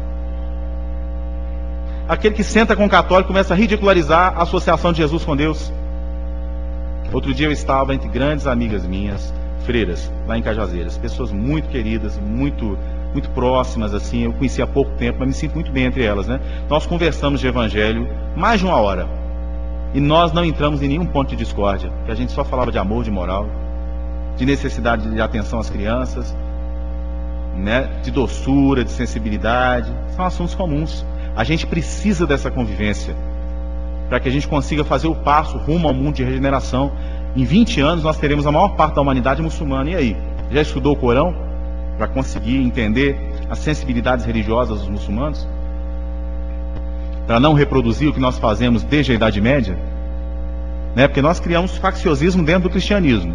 Aquele que senta com o católico e começa a ridicularizar a associação de Jesus com Deus. Outro dia eu estava entre grandes amigas minhas, freiras, lá em Cajazeiras, pessoas muito queridas, muito próximas, assim, eu conheci há pouco tempo, mas me sinto muito bem entre elas, né? Nós conversamos de evangelho mais de 1 hora. E nós não entramos em nenhum ponto de discórdia, que a gente só falava de amor, de moral, de necessidade de atenção às crianças, né? De doçura, de sensibilidade. São assuntos comuns. A gente precisa dessa convivência para que a gente consiga fazer o passo rumo ao mundo de regeneração. Em 20 anos nós teremos a maior parte da humanidade muçulmana. E aí? Já estudou o Corão para conseguir entender as sensibilidades religiosas dos muçulmanos? Para não reproduzir o que nós fazemos desde a Idade Média? Né? Porque nós criamos facciosismo dentro do cristianismo.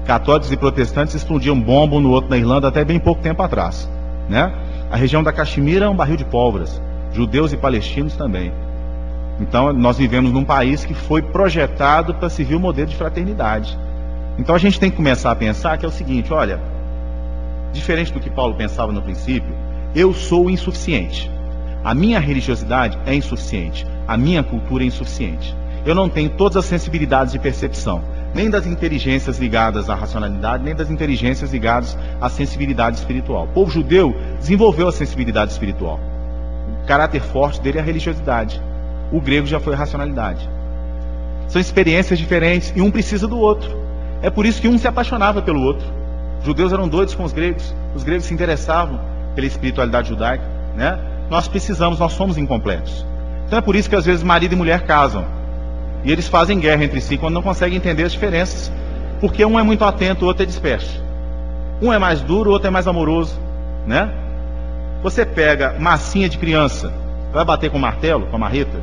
Católicos e protestantes explodiam bomba um no outro na Irlanda até bem pouco tempo atrás. Né? A região da Caxemira é um barril de pólvoras. Judeus e palestinos também. Então nós vivemos num país que foi projetado para seguir o modelo de fraternidade. Então a gente tem que começar a pensar que é o seguinte: olha, diferente do que Paulo pensava no princípio, eu sou insuficiente. A minha religiosidade é insuficiente. A minha cultura é insuficiente. Eu não tenho todas as sensibilidades de percepção, nem das inteligências ligadas à racionalidade, nem das inteligências ligadas à sensibilidade espiritual. O povo judeu desenvolveu a sensibilidade espiritual. O caráter forte dele é a religiosidade. O grego já foi a racionalidade. São experiências diferentes e um precisa do outro. É por isso que um se apaixonava pelo outro. Os judeus eram doidos com os gregos se interessavam pela espiritualidade judaica, né? Nós somos incompletos. Então é por isso que às vezes marido e mulher casam. E eles fazem guerra entre si quando não conseguem entender as diferenças. Porque um é muito atento, o outro é disperso. Um é mais duro, o outro é mais amoroso, né? Você pega massinha de criança, vai bater com martelo, com a marreta?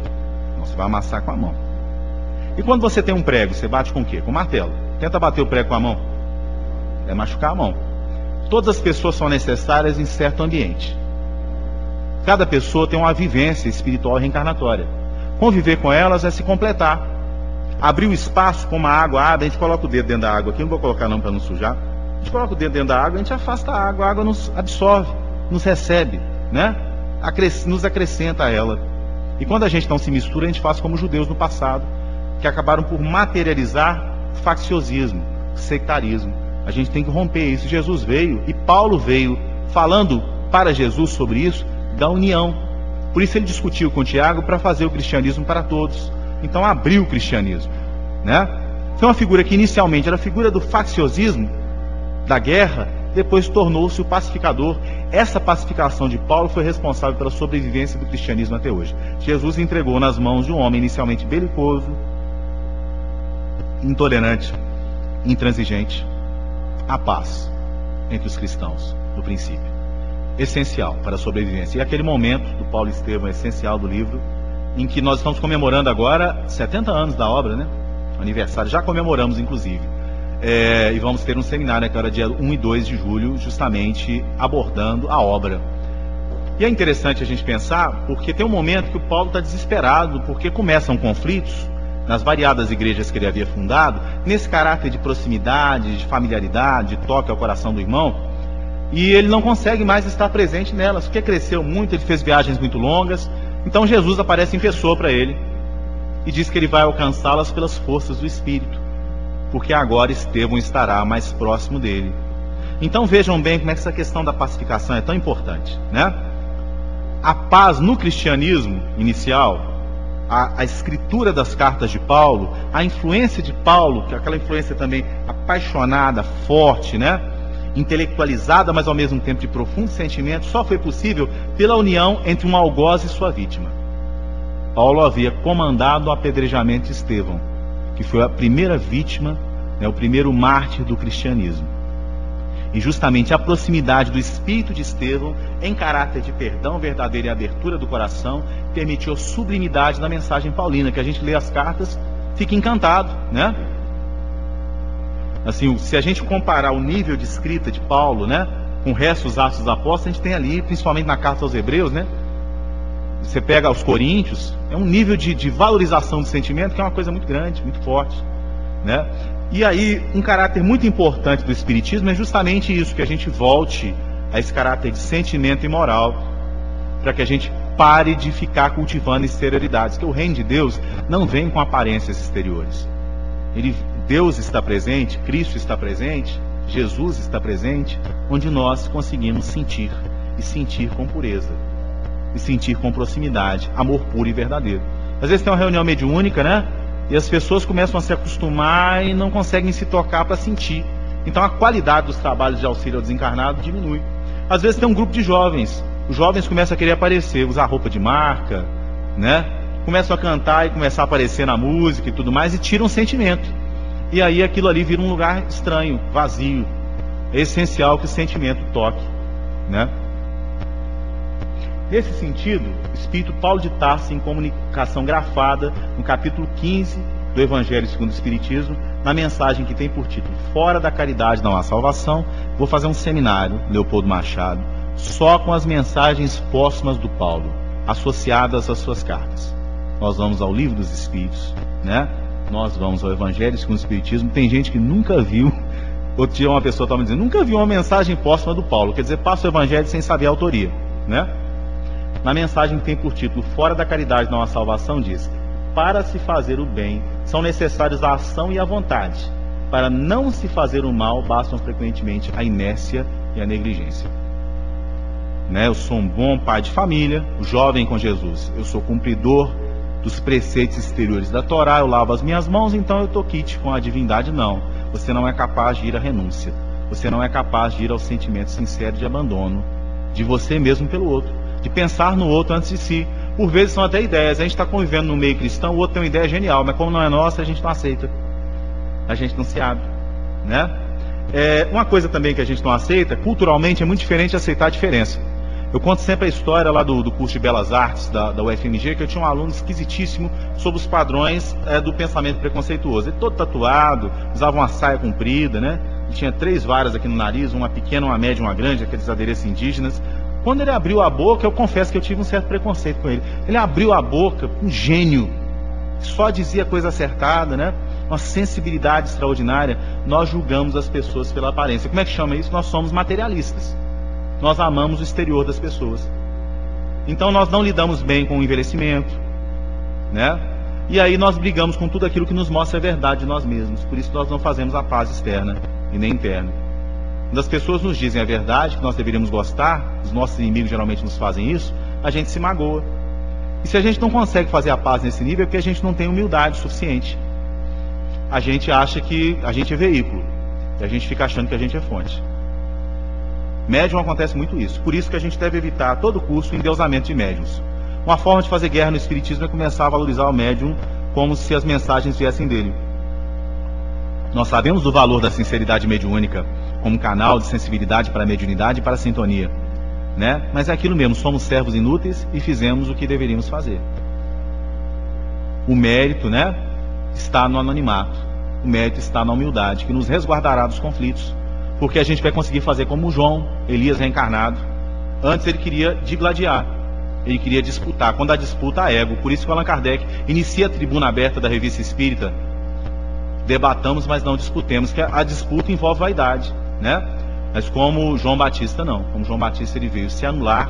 Não, você vai amassar com a mão. E quando você tem um prego, você bate com o quê? Com martelo. Tenta bater o prego com a mão. É machucar a mão. Todas as pessoas são necessárias em certo ambiente. Cada pessoa tem uma vivência espiritual e reencarnatória. Conviver com elas é se completar. Abrir o espaço, como a água abre, a gente coloca o dedo dentro da água aqui, não vou colocar não para não sujar. A gente coloca o dedo dentro da água, a gente afasta a água nos absorve, nos recebe, né? Nos acrescenta a ela. E quando a gente não se mistura, a gente faz como os judeus no passado, que acabaram por materializar facciosismo, sectarismo. A gente tem que romper isso. Jesus veio, e Paulo veio falando para Jesus sobre isso, da união. Por isso ele discutiu com Tiago para fazer o cristianismo para todos. Então abriu o cristianismo, né? Foi uma figura que inicialmente era a figura do facciosismo, da guerra, depois tornou-se o pacificador. Essa pacificação de Paulo foi responsável pela sobrevivência do cristianismo até hoje. Jesus entregou nas mãos de um homem inicialmente belicoso, intolerante, intransigente, a paz entre os cristãos, no princípio. Essencial para a sobrevivência. E aquele momento do Paulo Estevão essencial do livro, em que nós estamos comemorando agora 70 anos da obra, né? Aniversário, já comemoramos inclusive. E vamos ter um seminário agora dia 1 e 2 de julho, justamente abordando a obra. E é interessante a gente pensar, porque tem um momento que o Paulo está desesperado, porque começam conflitos nas variadas igrejas que ele havia fundado, nesse caráter de proximidade, de familiaridade, de toque ao coração do irmão. E ele não consegue mais estar presente nelas, porque cresceu muito, ele fez viagens muito longas. Então Jesus aparece em pessoa para ele e diz que ele vai alcançá-las pelas forças do Espírito, porque agora Estevão estará mais próximo dele. Então vejam bem como é que essa questão da pacificação é tão importante, né? A paz no cristianismo inicial, a escritura das cartas de Paulo, a influência de Paulo, que é aquela influência também apaixonada, forte, né? Intelectualizada, mas ao mesmo tempo de profundo sentimento, só foi possível pela união entre um algoz e sua vítima. Paulo havia comandado o apedrejamento de Estevão, que foi a primeira vítima, né, o primeiro mártir do cristianismo. E justamente a proximidade do espírito de Estevão, em caráter de perdão verdadeiro e abertura do coração, permitiu a sublimidade da mensagem paulina, que a gente lê as cartas, fica encantado, né? Assim, se a gente comparar o nível de escrita de Paulo, né, com o resto dos Atos dos Apóstolos, a gente tem ali, principalmente na carta aos Hebreus, né? Você pega aos Coríntios, é um nível de valorização do sentimento que é uma coisa muito grande, muito forte, né? E aí, um caráter muito importante do Espiritismo é justamente isso, que a gente volte a esse caráter de sentimento e moral, para que a gente pare de ficar cultivando exterioridades, que o reino de Deus não vem com aparências exteriores. Deus está presente, Cristo está presente, Jesus está presente, onde nós conseguimos sentir, e sentir com pureza, e sentir com proximidade, amor puro e verdadeiro. Às vezes tem uma reunião mediúnica, né? E as pessoas começam a se acostumar e não conseguem se tocar para sentir. Então a qualidade dos trabalhos de auxílio ao desencarnado diminui. Às vezes tem um grupo de jovens, os jovens começam a querer aparecer, usar roupa de marca, né? Começam a cantar e começar a aparecer na música e tudo mais, e tiram o sentimento. e aí aquilo ali vira um lugar estranho, vazio. É essencial que o sentimento toque, né? Nesse sentido, o Espírito Paulo de Tarso, em comunicação grafada, no capítulo 15 do Evangelho segundo o Espiritismo, na mensagem que tem por título Fora da Caridade não há salvação, vou fazer um seminário, Leopoldo Machado, só com as mensagens póstumas do Paulo, associadas às suas cartas. Nós vamos ao Livro dos Espíritos, né? Nós vamos ao Evangelho segundo o Espiritismo. Tem gente que nunca viu. Outro dia uma pessoa estava me dizendo, nunca viu uma mensagem póstuma do Paulo, quer dizer, passa o Evangelho sem saber a autoria, né? Na mensagem que tem por título Fora da Caridade não há salvação, diz: para se fazer o bem são necessários a ação e a vontade. Para não se fazer o mal bastam frequentemente a inércia e a negligência. Né? Eu sou um bom pai de família, o jovem com Jesus. Eu sou cumpridor dos preceitos exteriores da Torá, eu lavo as minhas mãos, então eu estou quite com a divindade. Não. Você não é capaz de ir à renúncia. Você não é capaz de ir ao sentimento sincero de abandono de você mesmo pelo outro, de pensar no outro antes de si. Por vezes são até ideias. A gente está convivendo no meio cristão, o outro tem uma ideia genial, mas como não é nossa, a gente não aceita. A gente não se abre, né? Uma coisa também que a gente não aceita, culturalmente, é muito diferente de aceitar a diferença. Eu conto sempre a história lá do curso de Belas Artes da UFMG, que eu tinha um aluno esquisitíssimo sobre os padrões do pensamento preconceituoso. Ele todo tatuado, usava uma saia comprida, né? Ele tinha 3 varas aqui no nariz, uma pequena, uma média e uma grande, aqueles adereços indígenas. Quando ele abriu a boca, eu confesso que eu tive um certo preconceito com ele. Ele abriu a boca, um gênio, só dizia coisa acertada, né? Uma sensibilidade extraordinária. Nós julgamos as pessoas pela aparência. Como é que chama isso? Nós somos materialistas. Nós amamos o exterior das pessoas. Então nós não lidamos bem com o envelhecimento, né? E aí nós brigamos com tudo aquilo que nos mostra a verdade de nós mesmos. Por isso nós não fazemos a paz externa e nem interna. Quando as pessoas nos dizem a verdade, que nós deveríamos gostar, os nossos inimigos geralmente nos fazem isso, a gente se magoa. E se a gente não consegue fazer a paz nesse nível, é porque a gente não tem humildade suficiente. A gente acha que a gente é veículo, e a gente fica achando que a gente é fonte. Médium acontece muito isso. Por isso que a gente deve evitar a todo custo o endeusamento de médiums. Uma forma de fazer guerra no espiritismo é começar a valorizar o médium como se as mensagens viessem dele. Nós sabemos do valor da sinceridade mediúnica como canal de sensibilidade para a mediunidade e para a sintonia, né? Mas é aquilo mesmo, somos servos inúteis e fizemos o que deveríamos fazer. O mérito, né, está no anonimato. O mérito está na humildade, que nos resguardará dos conflitos. Porque a gente vai conseguir fazer como o João, Elias reencarnado. Antes ele queria digladiar, ele queria disputar. Quando a disputa, há ego. Por isso que o Allan Kardec inicia a tribuna aberta da Revista Espírita. Debatamos, mas não disputemos, que a disputa envolve vaidade, né? Mas como João Batista não. Como João Batista, ele veio se anular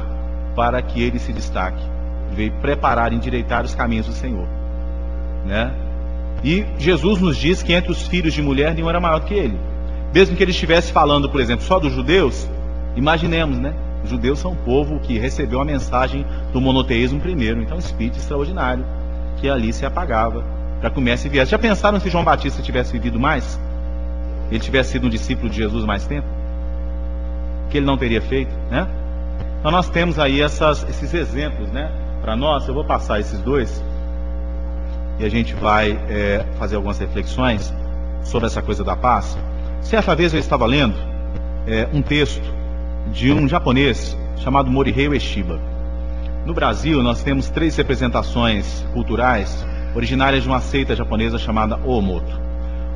para que ele se destaque. Ele veio preparar e endireitar os caminhos do Senhor, né? E Jesus nos diz que entre os filhos de mulher nenhum era maior do que ele. Mesmo que ele estivesse falando, por exemplo, só dos judeus, imaginemos, né? Os judeus são um povo que recebeu a mensagem do monoteísmo primeiro. Então, um espírito extraordinário que ali se apagava para que o Mestre viesse. Já pensaram se João Batista tivesse vivido mais? Ele tivesse sido um discípulo de Jesus mais tempo? O que ele não teria feito, né? Então nós temos aí esses exemplos, né? Para nós, eu vou passar esses dois e a gente vai fazer algumas reflexões sobre essa coisa da paz. Certa vez eu estava lendo um texto de um japonês chamado Morihei Ueshiba. No Brasil, nós temos 3 representações culturais originárias de uma seita japonesa chamada Oomoto.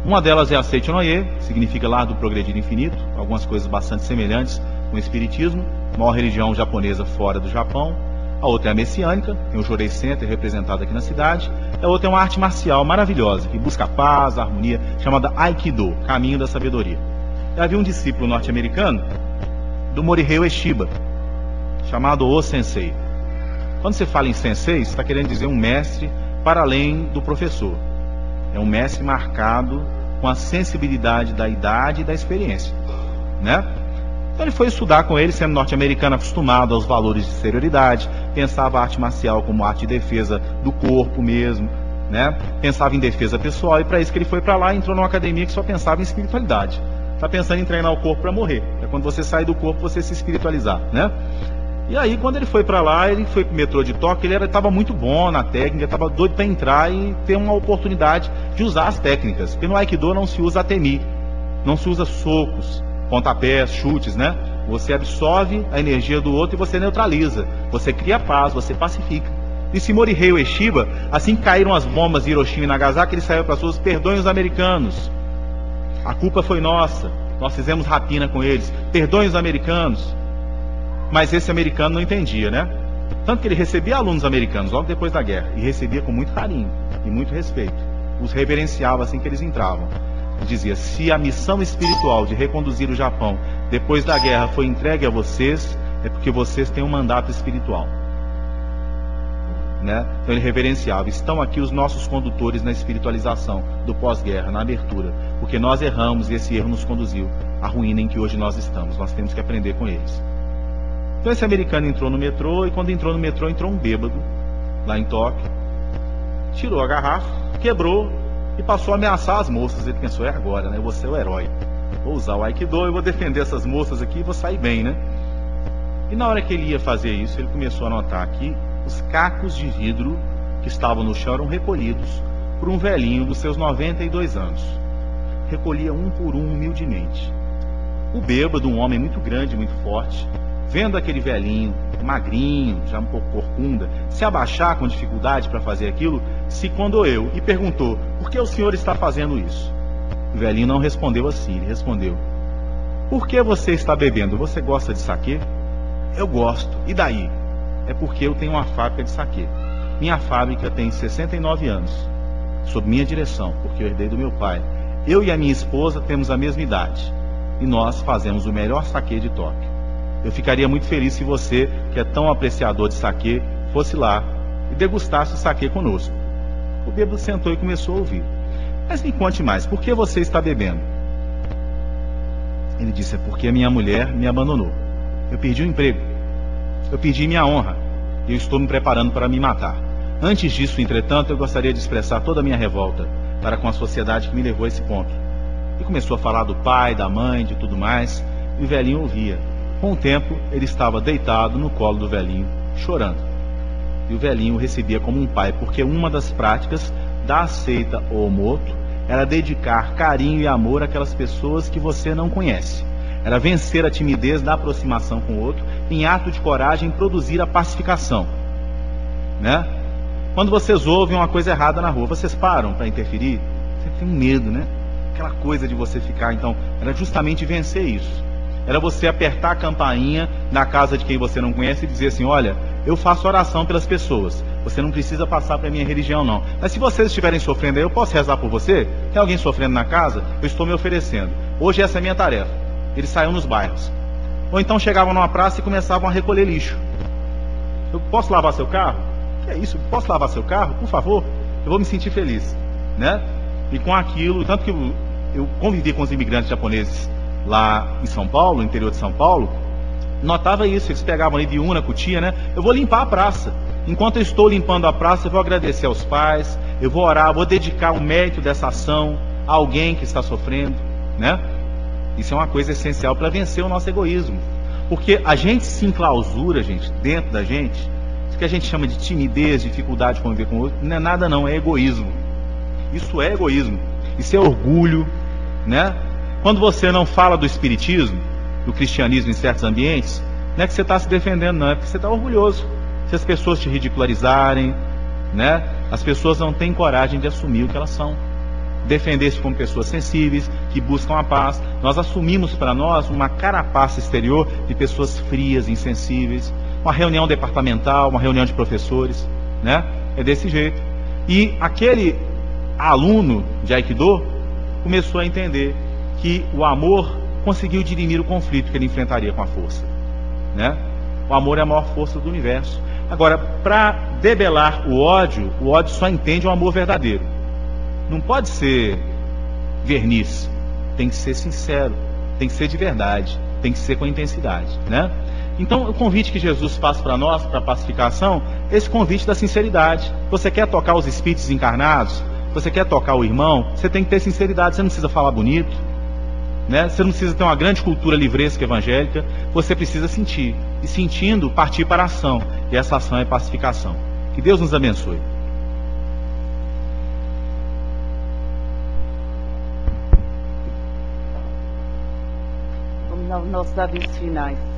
Uma delas é a Seichonoye, que significa lar do progredir infinito, algumas coisas bastante semelhantes com o espiritismo, maior religião japonesa fora do Japão. A outra é a messiânica, tem o Jorei Center representado aqui na cidade. A outra é uma arte marcial maravilhosa, que busca a paz, a harmonia, chamada Aikido, caminho da sabedoria. E havia um discípulo norte-americano do Morihei Ueshiba, chamado O Sensei. Quando você fala em sensei, você está querendo dizer um mestre para além do professor. É um mestre marcado com a sensibilidade da idade e da experiência, né? Então ele foi estudar com ele, sendo norte-americano, acostumado aos valores de exterioridade, pensava a arte marcial como arte de defesa do corpo mesmo, né? Pensava em defesa pessoal, e para isso que ele foi para lá e entrou numa academia que só pensava em espiritualidade. Está pensando em treinar o corpo para morrer, para quando você sair do corpo você se espiritualizar, né? E aí, quando ele foi para lá, ele foi pro metrô de Tóquio, ele estava muito bom na técnica, estava doido para entrar e ter uma oportunidade de usar as técnicas. Porque no Aikido não se usa atemi, não se usa socos, pontapés, chutes, né? Você absorve a energia do outro e você neutraliza. Você cria paz, você pacifica. Disse Morihei Ueshiba, assim que caíram as bombas de Hiroshima e Nagasaki, ele saiu para as ruas: perdoem os americanos. A culpa foi nossa. Nós fizemos rapina com eles. Perdoem os americanos. Mas esse americano não entendia, né? Tanto que ele recebia alunos americanos logo depois da guerra. E recebia com muito carinho e muito respeito. Os reverenciava assim que eles entravam. Ele dizia: se a missão espiritual de reconduzir o Japão depois da guerra foi entregue a vocês, é porque vocês têm um mandato espiritual. Né? Então ele reverenciava: estão aqui os nossos condutores na espiritualização do pós-guerra, na abertura. Porque nós erramos e esse erro nos conduziu à ruína em que hoje nós estamos. Nós temos que aprender com eles. Então esse americano entrou no metrô, e quando entrou no metrô, entrou um bêbado, lá em Tóquio, tirou a garrafa, quebrou e passou a ameaçar as moças. Ele pensou: é agora, né? Eu vou ser o herói. Vou usar o Aikido, eu vou defender essas moças aqui e vou sair bem, né? E na hora que ele ia fazer isso, ele começou a notar que os cacos de vidro que estavam no chão eram recolhidos por um velhinho dos seus 92 anos. Recolhia um por um, humildemente. O bêbado, um homem muito grande, muito forte, vendo aquele velhinho, magrinho, já um pouco corcunda, se abaixar com dificuldade para fazer aquilo, se condoeu e perguntou: por que o senhor está fazendo isso? O velhinho não respondeu assim, ele respondeu: por que você está bebendo? Você gosta de saquê? Eu gosto. E daí? É porque eu tenho uma fábrica de saquê. Minha fábrica tem 69 anos, sob minha direção, porque eu herdei do meu pai. Eu e a minha esposa temos a mesma idade, e nós fazemos o melhor saquê de Tóquio. Eu ficaria muito feliz se você, que é tão apreciador de saquê, fosse lá e degustasse o saquê conosco. O bêbado sentou e começou a ouvir. Mas me conte mais, por que você está bebendo? Ele disse: é porque a minha mulher me abandonou. Eu perdi o emprego. Eu perdi minha honra. E eu estou me preparando para me matar. Antes disso, entretanto, eu gostaria de expressar toda a minha revolta para com a sociedade que me levou a esse ponto. E começou a falar do pai, da mãe, de tudo mais, e o velhinho ouvia. Com o tempo, ele estava deitado no colo do velhinho, chorando. E o velhinho o recebia como um pai, porque uma das práticas da seita Oomoto era dedicar carinho e amor àquelas pessoas que você não conhece. Era vencer a timidez da aproximação com o outro, em ato de coragem, produzir a pacificação. Né? Quando vocês ouvem uma coisa errada na rua, vocês param para interferir? Você tem medo, né? Aquela coisa de você ficar, então, era justamente vencer isso. Era você apertar a campainha na casa de quem você não conhece e dizer assim: olha, eu faço oração pelas pessoas, você não precisa passar para a minha religião não. Mas se vocês estiverem sofrendo aí, eu posso rezar por você? Tem alguém sofrendo na casa? Eu estou me oferecendo. Hoje essa é a minha tarefa. Eles saíam nos bairros. Ou então chegavam numa praça e começavam a recolher lixo. Eu posso lavar seu carro? Que é isso? Posso lavar seu carro? Por favor? Eu vou me sentir feliz. Né? E com aquilo, tanto que eu convivi com os imigrantes japoneses lá em São Paulo, no interior de São Paulo, notava isso. Eles pegavam ali de Una, Cutia, né? Eu vou limpar a praça. Enquanto eu estou limpando a praça, eu vou agradecer aos pais, eu vou orar, vou dedicar o mérito dessa ação a alguém que está sofrendo, né? Isso é uma coisa essencial para vencer o nosso egoísmo. Porque a gente se enclausura, gente, dentro da gente. Isso que a gente chama de timidez, dificuldade de conviver com o outro, não é nada não, é egoísmo. Isso é egoísmo. Isso é orgulho, né? Quando você não fala do espiritismo, do cristianismo em certos ambientes, não é que você está se defendendo, não, é porque você está orgulhoso. Se as pessoas te ridicularizarem, né? As pessoas não têm coragem de assumir o que elas são. Defender-se como pessoas sensíveis, que buscam a paz. Nós assumimos para nós uma carapaça exterior de pessoas frias, insensíveis. Uma reunião departamental, uma reunião de professores, né? É desse jeito. E aquele aluno de Aikido começou a entender que o amor conseguiu dirimir o conflito que ele enfrentaria com a força, né? O amor é a maior força do universo. Agora, para debelar o ódio só entende o amor verdadeiro. Não pode ser verniz, tem que ser sincero, tem que ser de verdade, tem que ser com intensidade, né? Então, o convite que Jesus faz para nós, para a pacificação, esse convite da sinceridade. Você quer tocar os espíritos encarnados? Você quer tocar o irmão? Você tem que ter sinceridade, você não precisa falar bonito. né? Você não precisa ter uma grande cultura livresca evangélica, você precisa sentir. E sentindo, partir para a ação. E essa ação é pacificação. Que Deus nos abençoe. Vamos aos nossos avisos finais.